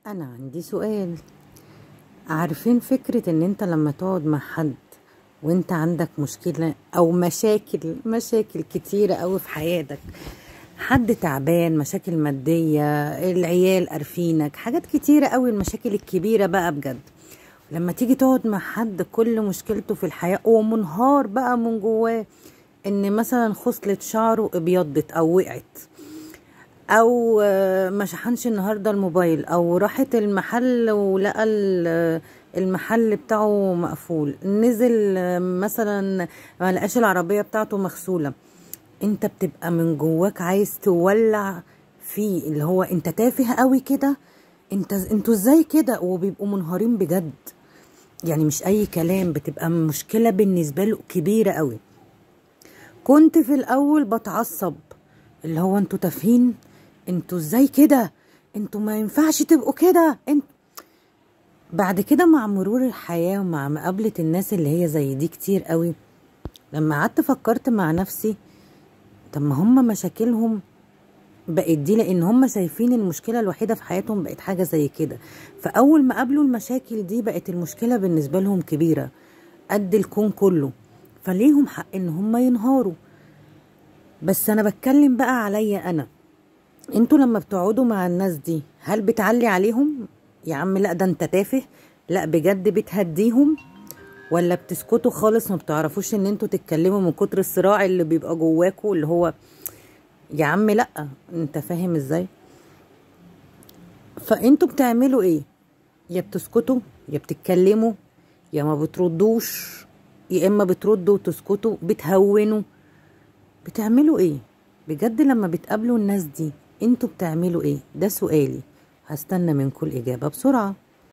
انا عندي سؤال. عارفين فكرة ان انت لما تقعد مع حد وانت عندك مشكلة او مشاكل كتيرة اوي في حياتك، حد تعبان، مشاكل مادية، العيال قرفينك، حاجات كتيرة اوي، المشاكل الكبيرة بقى بجد. لما تيجي تقعد مع حد كل مشكلته في الحياة ومنهار بقى من جواه، ان مثلا خصلة شعره ابيضت او وقعت، او ما شحنش النهارده الموبايل، او راحت المحل ولقى المحل بتاعه مقفول، نزل مثلا ما لقاش العربيه بتاعته مغسوله. انت بتبقى من جواك عايز تولع فيه، اللي هو انت تافه قوي كده، انتوا ازاي كده؟ وبيبقوا منهارين بجد، يعني مش اي كلام، بتبقى مشكله بالنسبه له كبيره قوي. كنت في الاول بتعصب، اللي هو انتوا تافهين، انتوا ازاي كده، انتوا ما ينفعش تبقوا كده بعد كده مع مرور الحياة ومع مقابلة الناس اللي هي زي دي كتير قوي، لما قعدت فكرت مع نفسي، طب ما هم مشاكلهم بقت دي لان هم شايفين المشكلة الوحيدة في حياتهم بقت حاجة زي كده. فاول ما قابلوا المشاكل دي بقت المشكلة بالنسبة لهم كبيرة قد الكون كله، فليهم حق ان هم ينهاروا. بس انا بتكلم بقى عليا انا، انتوا لما بتقعدوا مع الناس دي هل بتعلي عليهم؟ يا عم لا، ده انت تافه، لا بجد بتهديهم، ولا بتسكتوا خالص ما بتعرفوش ان انتوا تتكلموا من كتر الصراع اللي بيبقى جواكوا، اللي هو يا عم لا، انت فاهم ازاي؟ فانتوا بتعملوا ايه؟ يا بتسكتوا يا بتتكلموا يا ما بتردوش، يا اما بتردوا وتسكتوا بتهونوا، بتعملوا ايه بجد لما بتقابلوا الناس دي؟ انتوا بتعملوا ايه؟ ده سؤالي، هستنى منكم الإجابة بسرعة.